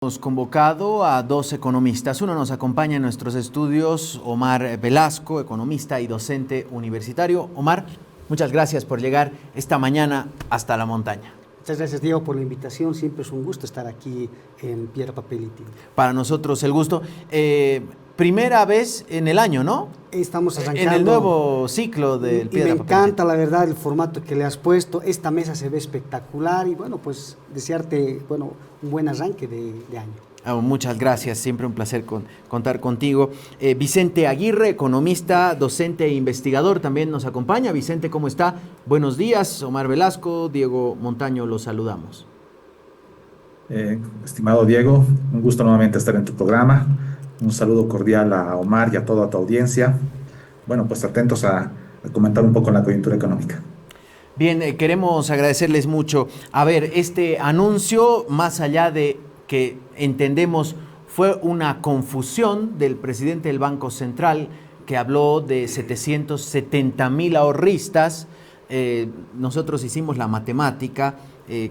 Hemos convocado a dos economistas. Uno nos acompaña en nuestros estudios, Omar Velasco, economista y docente universitario. Omar, muchas gracias por llegar esta mañana hasta la montaña. Muchas gracias, Diego, por la invitación. Siempre es un gusto estar aquí en Piedra, Papel y Tinta. Para nosotros el gusto. Primera vez en el año, ¿no? Estamos arrancando. En el nuevo ciclo del Piedra, Papel y Papel. Me encanta, la verdad, el formato que le has puesto. Esta mesa se ve espectacular y, bueno, pues desearte, un buen arranque de año. Muchas gracias, siempre un placer contar contigo. Vicente Aguirre, economista, docente e investigador, también nos acompaña. Vicente, ¿cómo está? Buenos días. Omar Velasco, Diego Montaño, los saludamos. Estimado Diego, un gusto nuevamente estar en tu programa. Un saludo cordial a Omar y a toda tu audiencia. Bueno, pues atentos a comentar un poco la coyuntura económica. Bien, queremos agradecerles mucho. A ver, este anuncio, más allá de que entendemos fue una confusión del presidente del Banco Central que habló de 770,000 ahorristas. Nosotros hicimos la matemática,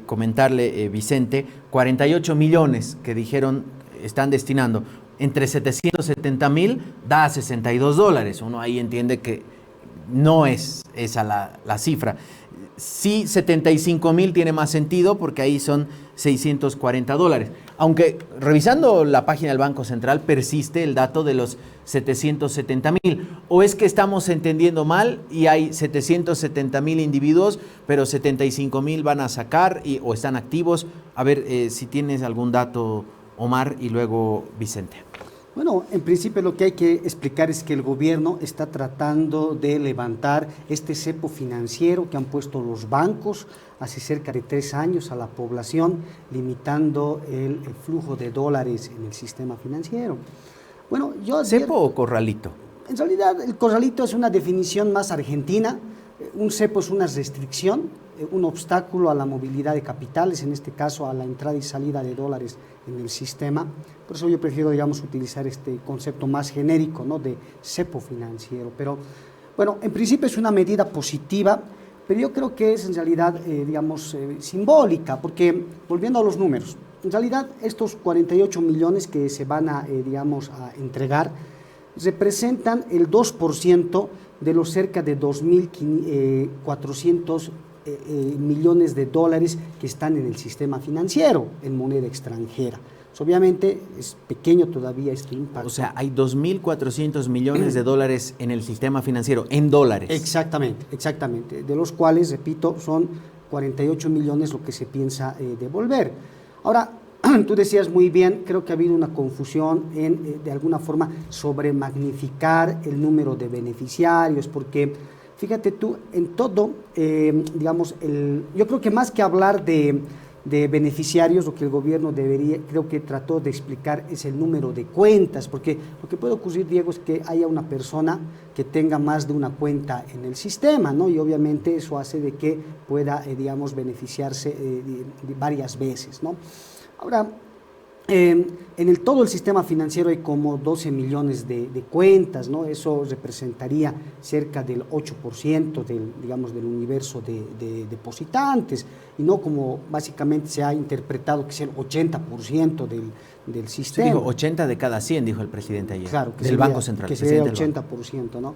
comentarle, Vicente, 48 millones que dijeron están destinando. Entre 770,000 da $62. Uno ahí entiende que no es esa la cifra. Sí, 75,000 tiene más sentido porque ahí son $640. Aunque revisando la página del Banco Central persiste el dato de los 770,000. ¿O es que estamos entendiendo mal y hay 770,000 individuos, pero 75,000 van a sacar o están activos? A ver si tienes algún dato, Omar, y luego Vicente. Bueno, en principio lo que hay que explicar es que el gobierno está tratando de levantar este cepo financiero que han puesto los bancos hace cerca de 3 años a la población, limitando el flujo de dólares en el sistema financiero. Bueno, ¿Cepo o corralito? En realidad, el corralito es una definición más argentina. Un cepo es una restricción, un obstáculo a la movilidad de capitales, en este caso a la entrada y salida de dólares en el sistema. Por eso yo prefiero, utilizar este concepto más genérico, ¿no?, de cepo financiero. Pero, bueno, en principio es una medida positiva, pero yo creo que es en realidad, simbólica, porque, volviendo a los números, en realidad estos 48 millones que se van a entregar representan el 2% de los cerca de 2.400 millones de dólares que están en el sistema financiero en moneda extranjera. Pues obviamente es pequeño todavía este impacto. O sea, hay 2.400 millones de dólares en el sistema financiero, en dólares. Exactamente, de los cuales, repito, son 48 millones lo que se piensa devolver. Ahora, tú decías muy bien, creo que ha habido una confusión en, de alguna forma, sobremagnificar el número de beneficiarios, porque, fíjate tú, en todo, yo creo que más que hablar de beneficiarios, lo que el gobierno creo que trató de explicar es el número de cuentas, porque lo que puede ocurrir, Diego, es que haya una persona que tenga más de una cuenta en el sistema, ¿no? Y obviamente eso hace de que pueda, beneficiarse varias veces, ¿no? Ahora, en todo el sistema financiero hay como 12 millones de cuentas, ¿no? Eso representaría cerca del 8% del universo de depositantes, y no como básicamente se ha interpretado que es el 80% del sistema. Sí, dijo 80 de cada 100, dijo el presidente ayer, claro, que del Banco Central. Que sería el 80%, ¿no?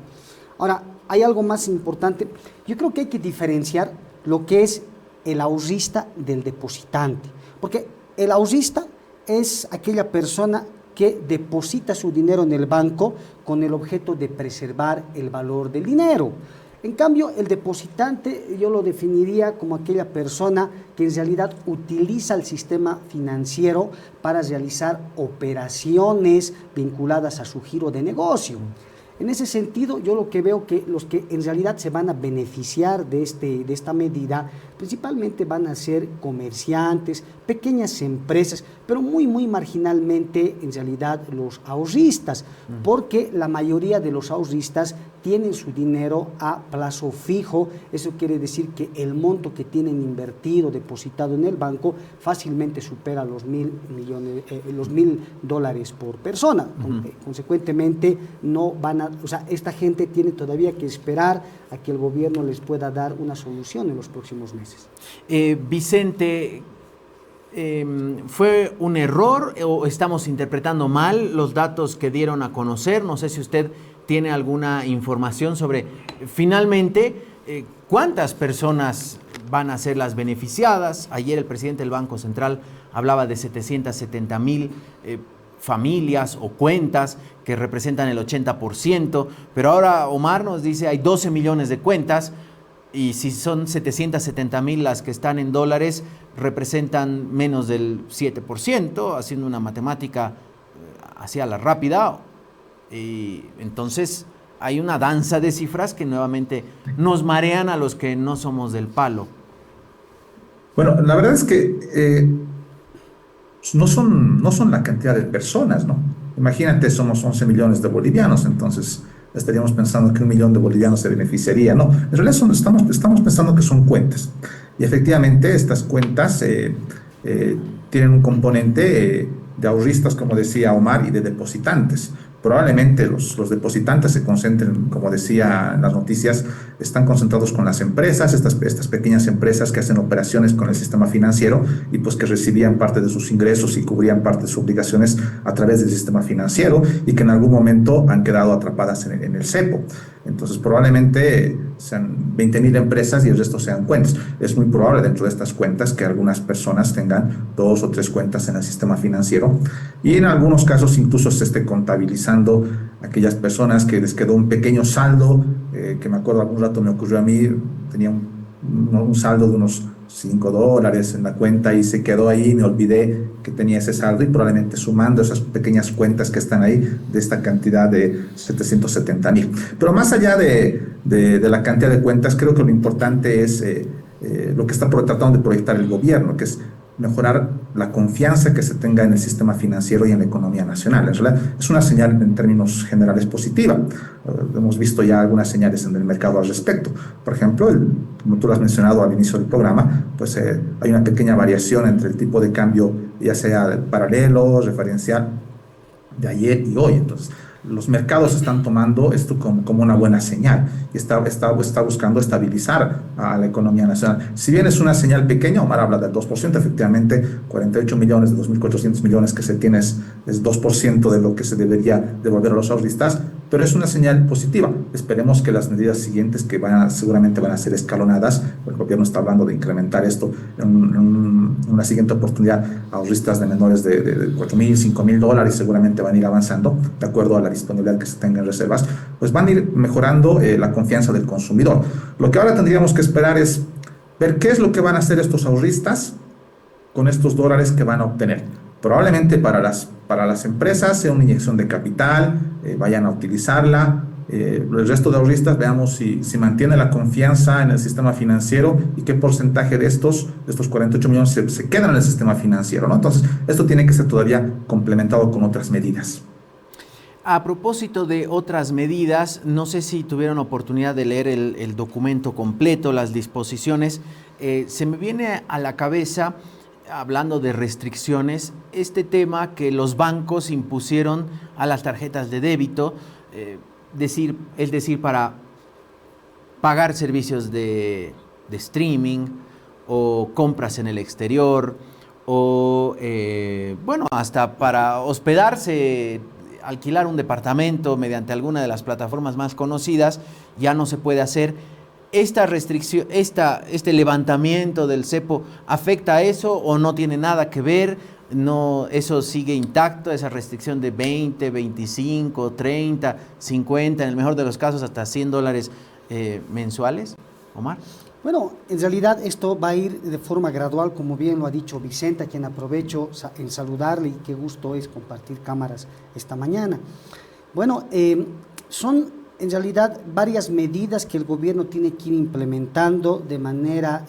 Ahora, hay algo más importante. Yo creo que hay que diferenciar lo que es el ahorrista del depositante, porque el ahorrista es aquella persona que deposita su dinero en el banco con el objeto de preservar el valor del dinero. En cambio, el depositante yo lo definiría como aquella persona que en realidad utiliza el sistema financiero para realizar operaciones vinculadas a su giro de negocio. En ese sentido, yo lo que veo que los que en realidad se van a beneficiar de esta medida, principalmente van a ser comerciantes, pequeñas empresas, pero muy marginalmente en realidad los ahorristas, porque la mayoría de los ahorristas tienen su dinero a plazo fijo. Eso quiere decir que el monto que tienen invertido, depositado en el banco, fácilmente supera los $1,000 por persona. Consecuentemente, no van a, esta gente tiene todavía que esperar a que el gobierno les pueda dar una solución en los próximos meses. Vicente, ¿Fue un error o estamos interpretando mal los datos que dieron a conocer? No sé si usted tiene alguna información sobre, finalmente, cuántas personas van a ser las beneficiadas. Ayer el presidente del Banco Central hablaba de 770,000 familias o cuentas que representan el 80%, pero ahora Omar nos dice hay 12 millones de cuentas y si son 770,000 las que están en dólares, representan menos del 7%, haciendo una matemática hacia la rápida. Y entonces hay una danza de cifras que nuevamente nos marean a los que no somos del palo. Bueno, la verdad es que no son la cantidad de personas, ¿no? Imagínate, somos 11 millones de bolivianos, entonces estaríamos pensando que 1 millón de bolivianos se beneficiaría. No, en realidad estamos pensando que son cuentas. Y efectivamente estas cuentas tienen un componente de ahorristas, como decía Omar, y de depositantes. Probablemente los depositantes se concentren, como decía en las noticias, están concentrados con las empresas, estas pequeñas empresas que hacen operaciones con el sistema financiero y pues que recibían parte de sus ingresos y cubrían parte de sus obligaciones a través del sistema financiero y que en algún momento han quedado atrapadas en el cepo. Entonces probablemente sean 20,000 empresas y el resto sean cuentas. Es muy probable dentro de estas cuentas que algunas personas tengan 2 o 3 cuentas en el sistema financiero y en algunos casos incluso se esté contabilizando aquellas personas que les quedó un pequeño saldo, que me acuerdo algún rato me ocurrió a mí, tenía un saldo de unos $5 en la cuenta y se quedó ahí, me olvidé que tenía ese saldo y probablemente sumando esas pequeñas cuentas que están ahí de esta cantidad de 770,000. Pero más allá de la cantidad de cuentas, creo que lo importante es lo que está tratando de proyectar el gobierno, que es mejorar la confianza que se tenga en el sistema financiero y en la economía nacional. En realidad es una señal en términos generales positiva. Hemos visto ya algunas señales en el mercado al respecto. Por ejemplo, como tú lo has mencionado al inicio del programa, pues hay una pequeña variación entre el tipo de cambio, ya sea paralelo, referencial, de ayer y hoy. Entonces, los mercados están tomando esto como una buena señal y está buscando estabilizar a la economía nacional. Si bien es una señal pequeña, Omar habla del 2%, efectivamente 48 millones de 2.400 millones que se tiene es 2% de lo que se debería devolver a los ahorristas, pero es una señal positiva. Esperemos que las medidas siguientes que seguramente van a ser escalonadas, el gobierno está hablando de incrementar esto en una siguiente oportunidad a ahorristas de menores de 4,000, 5,000 dólares, seguramente van a ir avanzando de acuerdo a la disponibilidad que se tenga en reservas, pues van a ir mejorando la confianza del consumidor. Lo que ahora tendríamos que esperar es ver qué es lo que van a hacer estos ahorristas con estos dólares que van a obtener. Probablemente para las empresas sea una inyección de capital, vayan a utilizarla. El resto de ahorristas veamos si mantiene la confianza en el sistema financiero y qué porcentaje de estos 48 millones se quedan en el sistema financiero, ¿no? Entonces, esto tiene que ser todavía complementado con otras medidas. A propósito de otras medidas, no sé si tuvieron oportunidad de leer el documento completo, las disposiciones. Se me viene a la cabeza, hablando de restricciones, este tema que los bancos impusieron a las tarjetas de débito, es decir, para pagar servicios de streaming o compras en el exterior o, hasta para hospedarse, alquilar un departamento mediante alguna de las plataformas más conocidas, ya no se puede hacer. ¿Esta restricción, este levantamiento del cepo afecta a eso o no tiene nada que ver? No, ¿eso sigue intacto, esa restricción de 20, 25, 30, 50, en el mejor de los casos hasta $100 mensuales? Omar. Bueno, en realidad esto va a ir de forma gradual, como bien lo ha dicho Vicente, a quien aprovecho en saludarle y qué gusto es compartir cámaras esta mañana. Bueno, son en realidad varias medidas que el gobierno tiene que ir implementando de manera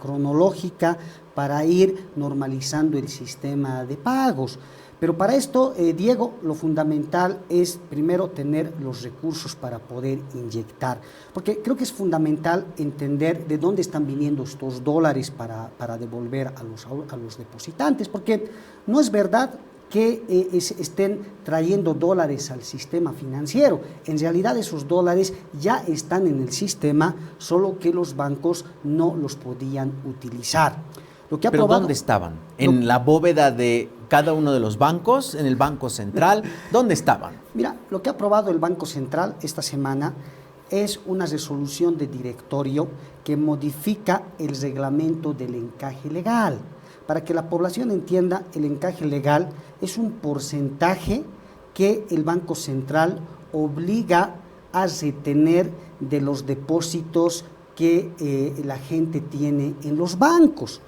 cronológica para ir normalizando el sistema de pagos. Pero para esto, Diego, lo fundamental es primero tener los recursos para poder inyectar, porque creo que es fundamental entender de dónde están viniendo estos dólares para devolver a los depositantes, porque no es verdad que estén trayendo dólares al sistema financiero. En realidad esos dólares ya están en el sistema, solo que los bancos no los podían utilizar. Lo que ha ¿Pero aprobado, dónde estaban? ¿En la bóveda de cada uno de los bancos? ¿En el Banco Central? ¿Dónde estaban? Mira, lo que ha aprobado el Banco Central esta semana es una resolución de directorio que modifica el reglamento del encaje legal. Para que la población entienda, el encaje legal es un porcentaje que el Banco Central obliga a retener de los depósitos que la gente tiene en los bancos.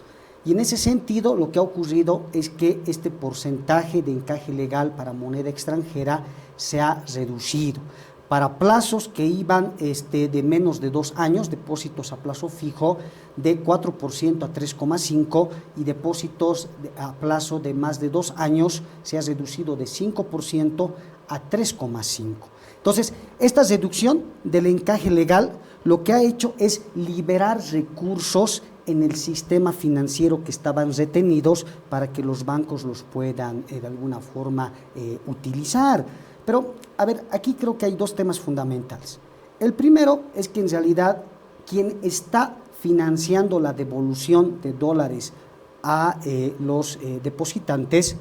Y en ese sentido, lo que ha ocurrido es que este porcentaje de encaje legal para moneda extranjera se ha reducido. Para plazos que iban de menos de 2 años, depósitos a plazo fijo de 4% a 3,5%, y depósitos a plazo de más de 2 años se ha reducido de 5% a 3,5%. Entonces, esta reducción del encaje legal lo que ha hecho es liberar recursos en el sistema financiero que estaban retenidos para que los bancos los puedan de alguna forma utilizar. Pero, a ver, aquí creo que hay 2 temas fundamentales. El primero es que en realidad quien está financiando la devolución de dólares a los depositantes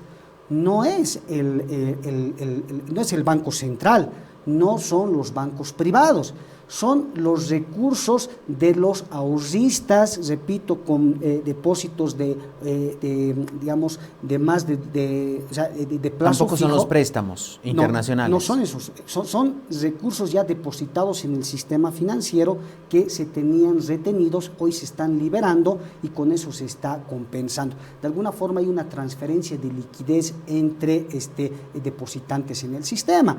no es no es el Banco Central, no son los bancos privados, son los recursos de los ahorristas, repito, con depósitos digamos, de más de plazo Tampoco fijo. son los préstamos internacionales. No son esos, son recursos ya depositados en el sistema financiero que se tenían retenidos, hoy se están liberando y con eso se está compensando. De alguna forma hay una transferencia de liquidez entre depositantes en el sistema.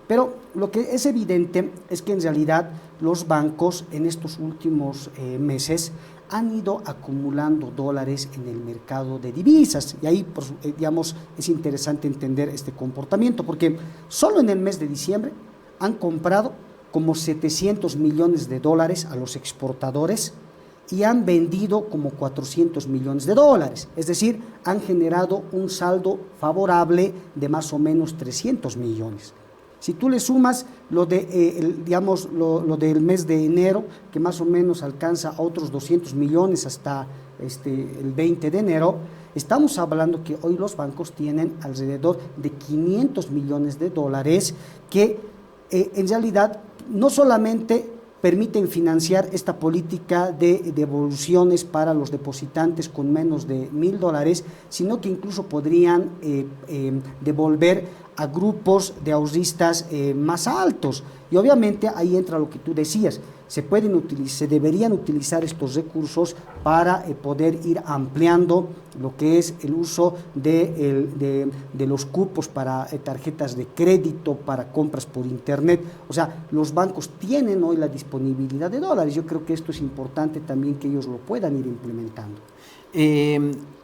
Pero lo que es evidente es que en realidad los bancos en estos últimos meses han ido acumulando dólares en el mercado de divisas, y ahí digamos es interesante entender este comportamiento, porque solo en el mes de diciembre han comprado como 700 millones de dólares a los exportadores y han vendido como 400 millones de dólares, es decir, han generado un saldo favorable de más o menos 300 millones. Si tú le sumas lo del mes de enero, que más o menos alcanza a otros 200 millones hasta el 20 de enero, estamos hablando que hoy los bancos tienen alrededor de 500 millones de dólares que en realidad no solamente permiten financiar esta política de devoluciones para los depositantes con menos de $1,000, sino que incluso podrían devolver a grupos de ahorristas más altos. Y obviamente ahí entra lo que tú decías, se deberían utilizar estos recursos para poder ir ampliando lo que es el uso de los cupos para tarjetas de crédito, para compras por internet. O sea, los bancos tienen hoy la disponibilidad de dólares. Yo creo que esto es importante también que ellos lo puedan ir implementando.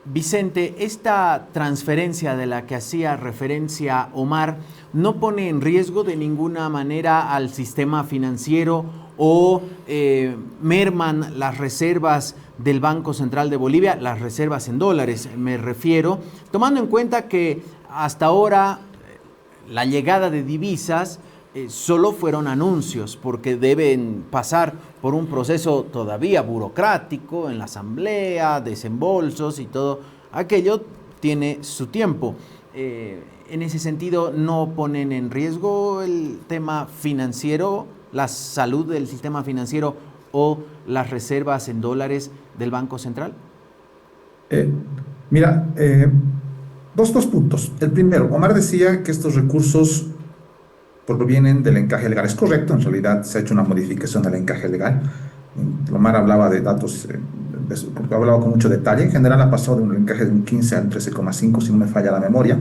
Vicente, esta transferencia de la que hacía referencia Omar no pone en riesgo de ninguna manera al sistema financiero o merman las reservas del Banco Central de Bolivia, las reservas en dólares me refiero, tomando en cuenta que hasta ahora la llegada de divisas solo fueron anuncios, porque deben pasar por un proceso todavía burocrático en la asamblea, desembolsos y todo aquello tiene su tiempo. En ese sentido, ¿no ponen en riesgo el tema financiero, la salud del sistema financiero o las reservas en dólares del Banco Central? Mira, dos puntos. El primero, Omar decía que estos recursos provienen del encaje legal. Es correcto, en realidad se ha hecho una modificación del encaje legal. Omar hablaba de datos, hablaba con mucho detalle. En general ha pasado de un encaje de un 15 al 13,5, si no me falla la memoria,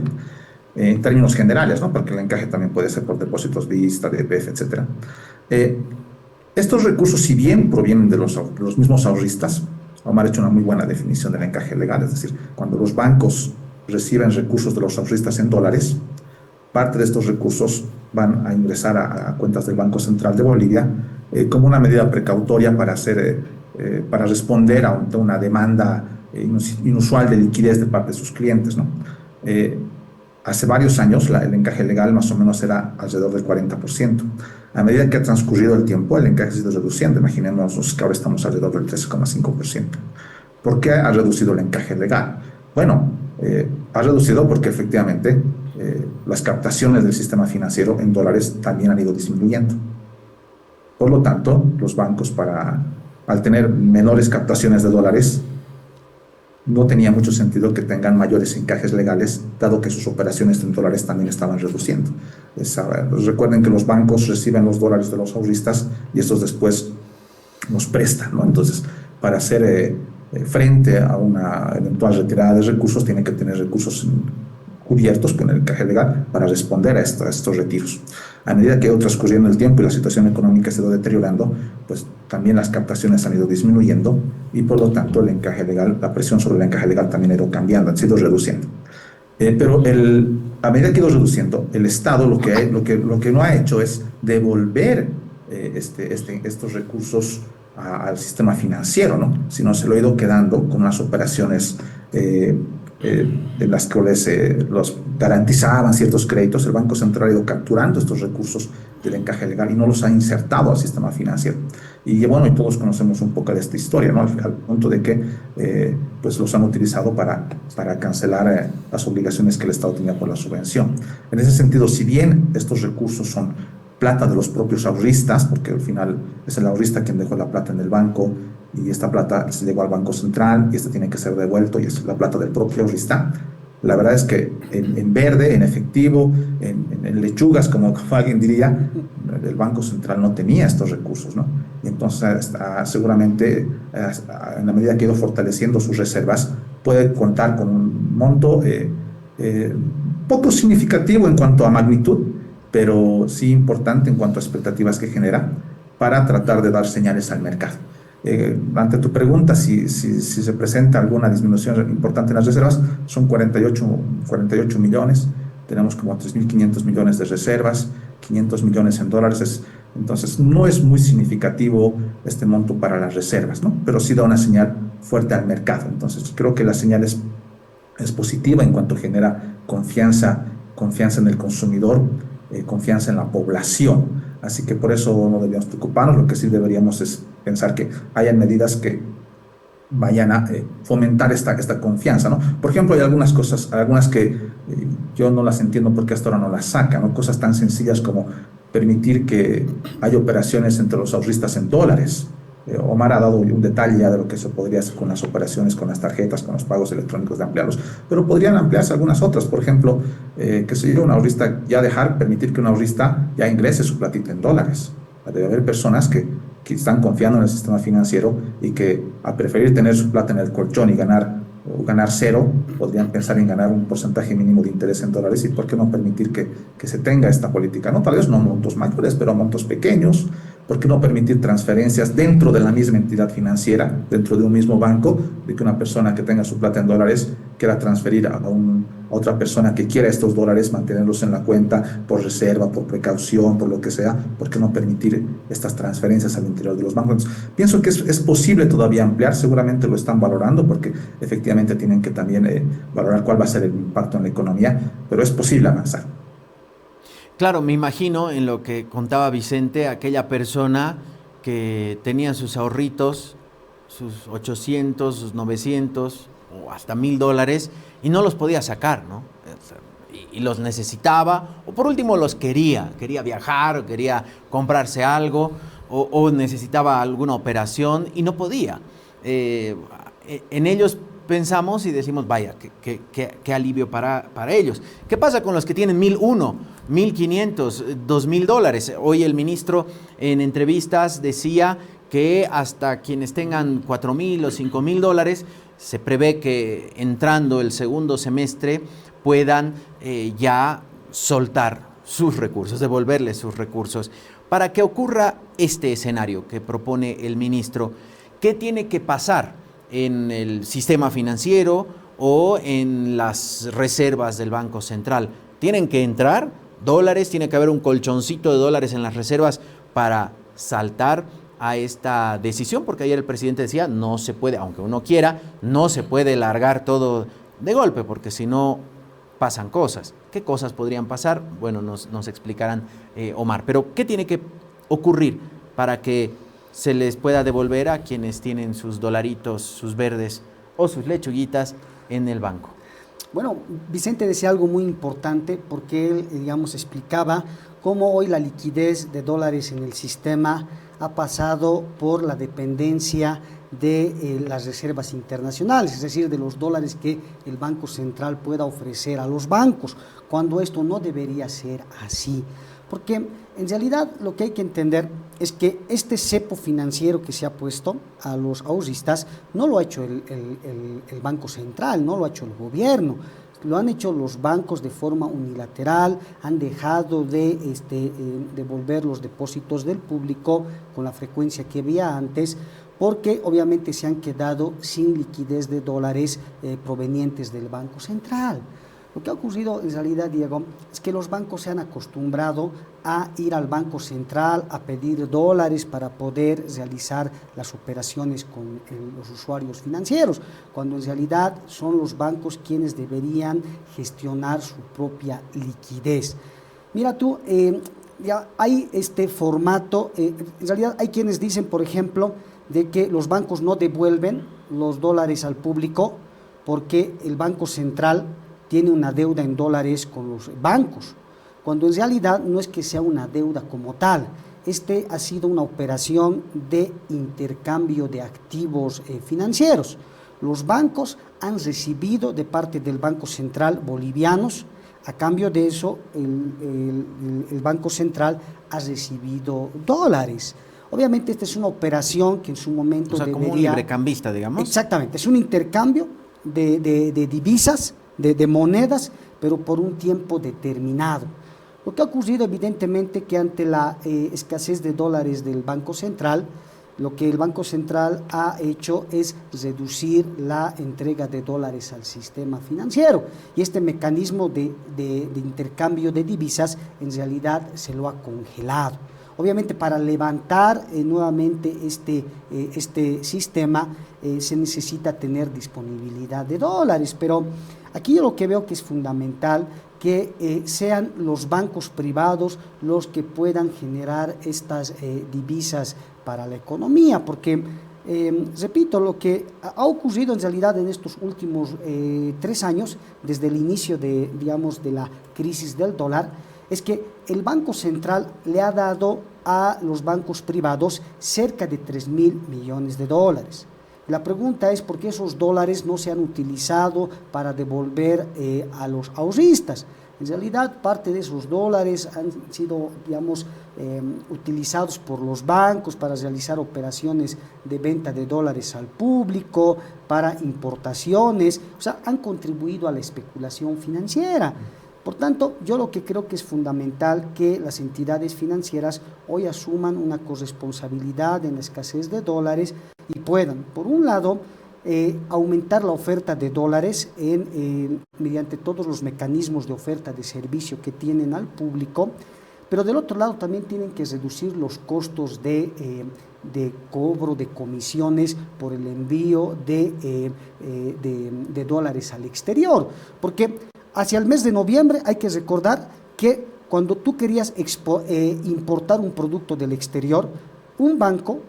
en términos generales, ¿no? Porque el encaje también puede ser por depósitos Vista, DPF, etc. Estos recursos, si bien provienen de los mismos ahorristas, Omar ha hecho una muy buena definición del encaje legal, es decir, cuando los bancos reciben recursos de los ahorristas en dólares, parte de estos recursos van a ingresar a cuentas del Banco Central de Bolivia como una medida precautoria para responder a una demanda inusual de liquidez de parte de sus clientes, ¿no? Hace varios años el encaje legal más o menos era alrededor del 40%. A medida que ha transcurrido el tiempo, el encaje se ha ido reduciendo. Imaginémonos que ahora estamos alrededor del 13,5%. ¿Por qué ha reducido el encaje legal? Bueno, ha reducido porque efectivamente las captaciones del sistema financiero en dólares también han ido disminuyendo. Por lo tanto, los bancos al tener menores captaciones de dólares, no tenía mucho sentido que tengan mayores encajes legales, dado que sus operaciones en dólares también estaban reduciendo. Recuerden que los bancos reciben los dólares de los ahorristas y estos después nos prestan, ¿no? Entonces, para hacer frente a una eventual retirada de recursos, tienen que tener recursos cubiertos con el encaje legal para responder a estos retiros. A medida que ha ido transcurriendo el tiempo y la situación económica se ha ido deteriorando, pues también las captaciones han ido disminuyendo y por lo tanto el encaje legal, la presión sobre el encaje legal también ha ido cambiando, ha ido reduciendo. Pero a medida que ha ido reduciendo, el Estado lo que no ha hecho es devolver estos recursos al sistema financiero, ¿no? Sino se lo ha ido quedando con unas operaciones en las cuales los garantizaban ciertos créditos. El Banco Central ha ido capturando estos recursos del encaje legal y no los ha insertado al sistema financiero. Y bueno, y todos conocemos un poco de esta historia, ¿no? Al punto de que pues los han utilizado para cancelar las obligaciones que el Estado tenía por la subvención. En ese sentido, si bien estos recursos son plata de los propios ahorristas, porque al final es el ahorrista quien dejó la plata en el banco y esta plata se llegó al Banco Central y tiene que ser devuelto y es la plata del propio ahorrista. La verdad es que en verde, en efectivo, en lechugas, como alguien diría, el Banco Central no tenía estos recursos, ¿no? Y entonces seguramente en la medida que ha ido fortaleciendo sus reservas, puede contar con un monto poco significativo en cuanto a magnitud, pero sí importante en cuanto a expectativas que genera para tratar de dar señales al mercado. Ante tu pregunta, si se presenta alguna disminución importante en las reservas, son 48 millones, tenemos como 3.500 millones de reservas, 500 millones en dólares, entonces no es muy significativo este monto para las reservas, ¿no? Pero sí da una señal fuerte al mercado. Entonces creo que la señal es positiva en cuanto genera confianza en el consumidor, confianza en la población. Así que por eso no deberíamos preocuparnos. Lo que sí deberíamos es pensar que hayan medidas que vayan a fomentar esta confianza, ¿no? Por ejemplo, hay algunas cosas, algunas que yo no las entiendo porque hasta ahora no las sacan, ¿no? Cosas tan sencillas como permitir que haya operaciones entre los ahorristas en dólares. Omar ha dado un detalle ya de lo que se podría hacer con las operaciones, con las tarjetas, con los pagos electrónicos de ampliarlos, pero podrían ampliarse algunas otras. Por ejemplo, que se un ahorrista ya permitir que un ahorrista ya ingrese su platita en dólares. Debe haber personas que están confiando en el sistema financiero y que a preferir tener su plata en el colchón y ganar cero, podrían pensar en ganar un porcentaje mínimo de interés en dólares. Y por qué no permitir que se tenga esta política, no tal vez no montos mayores, pero montos pequeños. ¿Por qué no permitir transferencias dentro de la misma entidad financiera, dentro de un mismo banco, de que una persona que tenga su plata en dólares quiera transferir a otra persona que quiera estos dólares, mantenerlos en la cuenta por reserva, por precaución, por lo que sea? ¿Por qué no permitir estas transferencias al interior de los bancos? Entonces, pienso que es posible todavía ampliar, seguramente lo están valorando porque efectivamente tienen que también valorar cuál va a ser el impacto en la economía, pero es posible avanzar. Claro, me imagino en lo que contaba Vicente, aquella persona que tenía sus ahorritos, sus 800, sus 900 o hasta $1,000 y no los podía sacar, ¿no? Y los necesitaba, o por último los quería viajar, o quería comprarse algo, o necesitaba alguna operación y no podía. En ellos pensamos y decimos, vaya, qué alivio para ellos. ¿Qué pasa con los que tienen $1,001, $1,500, $2,000? Hoy el ministro en entrevistas decía que hasta quienes tengan $4,000 o $5,000 se prevé que entrando el segundo semestre puedan ya soltar sus recursos, devolverles sus recursos. Para que ocurra este escenario que propone el ministro, ¿qué tiene que pasar en el sistema financiero o en las reservas del Banco Central? ¿Tienen que entrar dólares? ¿Tiene que haber un colchoncito de dólares en las reservas para saltar a esta decisión? Porque ayer el presidente decía, no se puede, aunque uno quiera, no se puede largar todo de golpe, porque si no pasan cosas. ¿Qué cosas podrían pasar? Bueno, nos explicarán Omar. Pero ¿qué tiene que ocurrir para que se les pueda devolver a quienes tienen sus dolaritos, sus verdes o sus lechuguitas en el banco. Bueno, Vicente decía algo muy importante porque él, digamos, explicaba cómo hoy la liquidez de dólares en el sistema ha pasado por la dependencia de las reservas internacionales, es decir, de los dólares que el Banco Central pueda ofrecer a los bancos, cuando esto no debería ser así. Porque en realidad lo que hay que entender es que este cepo financiero que se ha puesto a los ahorristas no lo ha hecho el Banco Central, no lo ha hecho el gobierno, lo han hecho los bancos de forma unilateral, han dejado de devolver los depósitos del público con la frecuencia que había antes, porque obviamente se han quedado sin liquidez de dólares provenientes del Banco Central. Lo que ha ocurrido en realidad, Diego, es que los bancos se han acostumbrado a ir al Banco Central a pedir dólares para poder realizar las operaciones con los usuarios financieros, cuando en realidad son los bancos quienes deberían gestionar su propia liquidez. Mira tú, ya hay este formato, en realidad hay quienes dicen, por ejemplo, de que los bancos no devuelven los dólares al público porque el Banco Central tiene una deuda en dólares con los bancos, cuando en realidad no es que sea una deuda como tal. Este ha sido una operación de intercambio de activos financieros. Los bancos han recibido de parte del Banco Central bolivianos, a cambio de eso el Banco Central ha recibido dólares. Obviamente esta es una operación que en su momento debería... como un librecambista, digamos. Exactamente, es un intercambio de divisas, de monedas, pero por un tiempo determinado. Lo que ha ocurrido evidentemente que ante la escasez de dólares del Banco Central, lo que el Banco Central ha hecho es reducir la entrega de dólares al sistema financiero, y este mecanismo de intercambio de divisas en realidad se lo ha congelado. Obviamente para levantar nuevamente este sistema se necesita tener disponibilidad de dólares, pero aquí yo lo que veo que es fundamental que sean los bancos privados los que puedan generar estas divisas para la economía, porque repito, lo que ha ocurrido en realidad en estos últimos 3 años, desde el inicio de la crisis del dólar, es que el Banco Central le ha dado a los bancos privados cerca de 3.000 millones de dólares. La pregunta es por qué esos dólares no se han utilizado para devolver a los ahorristas. En realidad, parte de esos dólares han sido, utilizados por los bancos para realizar operaciones de venta de dólares al público, para importaciones, o sea, han contribuido a la especulación financiera. Por tanto, yo lo que creo que es fundamental que las entidades financieras hoy asuman una corresponsabilidad en la escasez de dólares y puedan, por un lado, aumentar la oferta de dólares mediante todos los mecanismos de oferta de servicio que tienen al público, pero del otro lado también tienen que reducir los costos de cobro de comisiones por el envío de dólares al exterior, porque hacia el mes de noviembre hay que recordar que cuando tú querías importar un producto del exterior, un banco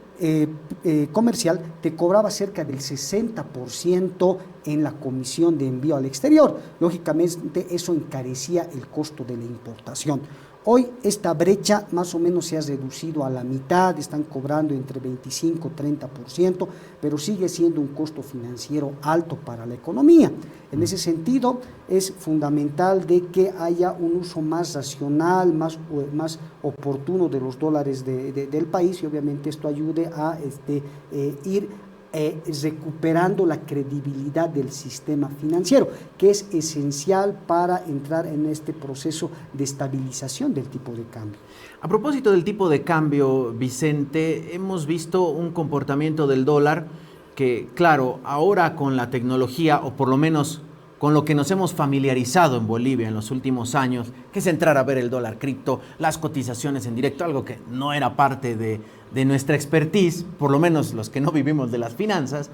comercial te cobraba cerca del 60% en la comisión de envío al exterior. Lógicamente eso encarecía el costo de la importación. Hoy esta brecha más o menos se ha reducido a la mitad, están cobrando entre 25 y 30%, pero sigue siendo un costo financiero alto para la economía. En ese sentido, es fundamental de que haya un uso más racional, más oportuno de los dólares del país, y obviamente esto ayude a ir recuperando la credibilidad del sistema financiero, que es esencial para entrar en este proceso de estabilización del tipo de cambio. A propósito del tipo de cambio, Vicente, hemos visto un comportamiento del dólar que, claro, ahora con la tecnología, o por lo menos con lo que nos hemos familiarizado en Bolivia en los últimos años, que es entrar a ver el dólar cripto, las cotizaciones en directo, algo que no era parte de nuestra expertise, por lo menos los que no vivimos de las finanzas.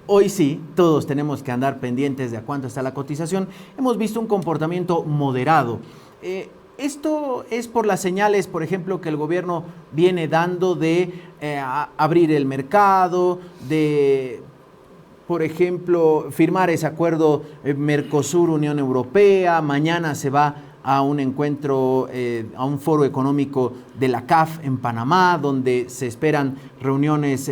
Hoy sí, todos tenemos que andar pendientes de a cuánto está la cotización. Hemos visto un comportamiento moderado. Esto es por las señales, por ejemplo, que el gobierno viene dando de abrir el mercado, de por ejemplo, firmar ese acuerdo Mercosur-Unión Europea, mañana se va a un encuentro, a un foro económico de la CAF en Panamá, donde se esperan reuniones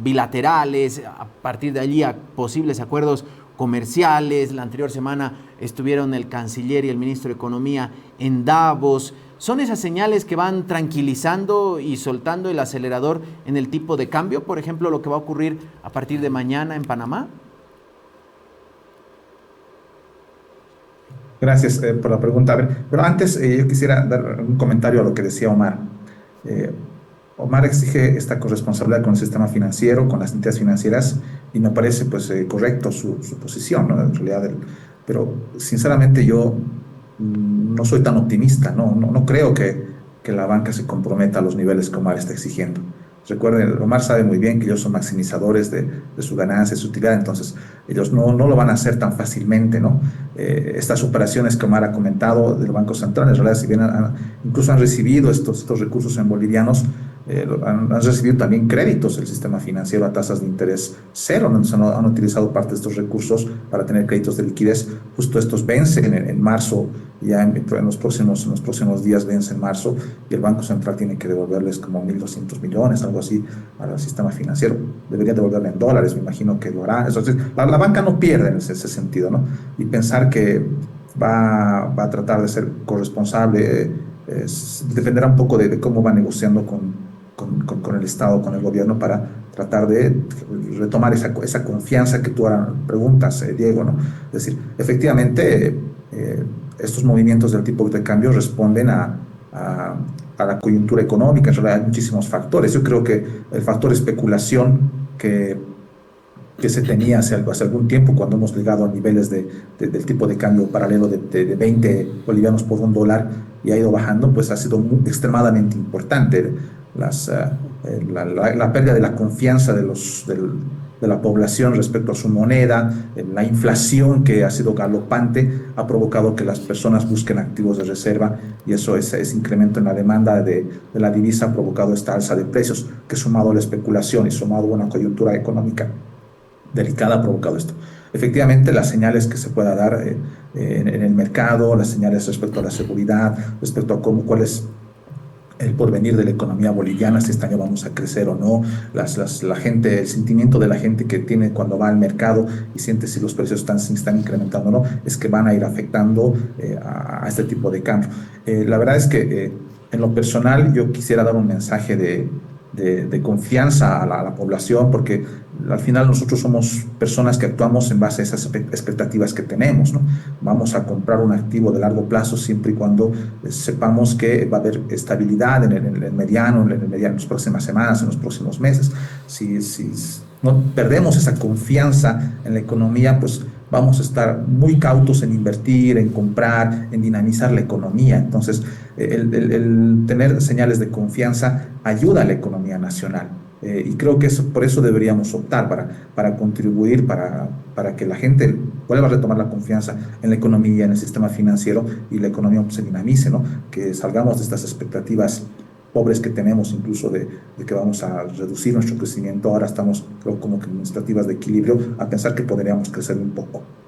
bilaterales, a partir de allí a posibles acuerdos comerciales. La anterior semana estuvieron el canciller y el ministro de Economía en Davos. ¿Son esas señales que van tranquilizando y soltando el acelerador en el tipo de cambio? Por ejemplo, lo que va a ocurrir a partir de mañana en Panamá. Gracias por la pregunta. A ver, pero antes yo quisiera dar un comentario a lo que decía Omar. Omar exige esta corresponsabilidad con el sistema financiero, con las entidades financieras, y me parece pues correcto su posición, ¿no? En realidad, pero sinceramente yo no soy tan optimista, no creo que la banca se comprometa a los niveles que Omar está exigiendo. Recuerden, Omar sabe muy bien que ellos son maximizadores de su ganancia, de su utilidad, entonces ellos no lo van a hacer tan fácilmente, ¿no? Estas operaciones que Omar ha comentado del Banco Central, en realidad, si bien incluso han recibido estos recursos en bolivianos, han recibido también créditos del sistema financiero a tasas de interés cero, ¿no? Entonces han utilizado parte de estos recursos para tener créditos de liquidez. Justo estos vencen en marzo, ya en los próximos días vence en marzo, y el Banco Central tiene que devolverles como 1.200 millones, algo así, al sistema financiero. Debería devolverle en dólares, me imagino que lo hará. Entonces, la banca no pierde en ese sentido, ¿no? Y pensar que va a tratar de ser corresponsable dependerá un poco de cómo va negociando con el Estado, con el gobierno, para tratar de retomar esa confianza que tú ahora preguntas, Diego, ¿no? Es decir, efectivamente, estos movimientos del tipo de cambio responden a la coyuntura económica. En realidad hay muchísimos factores. Yo creo que el factor especulación que se tenía hace algún tiempo, cuando hemos llegado a niveles del tipo de cambio paralelo de 20 bolivianos por un dólar, y ha ido bajando, pues ha sido extremadamente importante. La pérdida de la confianza de la población respecto a su moneda, la inflación que ha sido galopante, ha provocado que las personas busquen activos de reserva, y eso, ese incremento en la demanda de la divisa, ha provocado esta alza de precios, que sumado a la especulación y sumado a una coyuntura económica delicada ha provocado esto. Efectivamente, las señales que se pueda dar en el mercado, las señales respecto a la seguridad, respecto a cuál es el porvenir de la economía boliviana, si este año vamos a crecer o no, la gente, el sentimiento de la gente que tiene cuando va al mercado y siente si los precios se están incrementando o no, es que van a ir afectando a este tipo de cambio. La verdad es que en lo personal yo quisiera dar un mensaje de confianza a la población, porque al final nosotros somos personas que actuamos en base a esas expectativas que tenemos, ¿no? Vamos a comprar un activo de largo plazo siempre y cuando sepamos que va a haber estabilidad en el mediano, en las próximas semanas, en los próximos meses. Si no perdemos esa confianza en la economía, pues vamos a estar muy cautos en invertir, en comprar, en dinamizar la economía. Entonces, el tener señales de confianza ayuda a la economía nacional. Y creo que por eso deberíamos optar para contribuir, para que la gente vuelva a retomar la confianza en la economía, en el sistema financiero, y la economía se dinamice, ¿no? Que salgamos de estas expectativas pobres que tenemos, incluso de que vamos a reducir nuestro crecimiento. Ahora estamos, creo, como que en expectativas de equilibrio, a pensar que podríamos crecer un poco.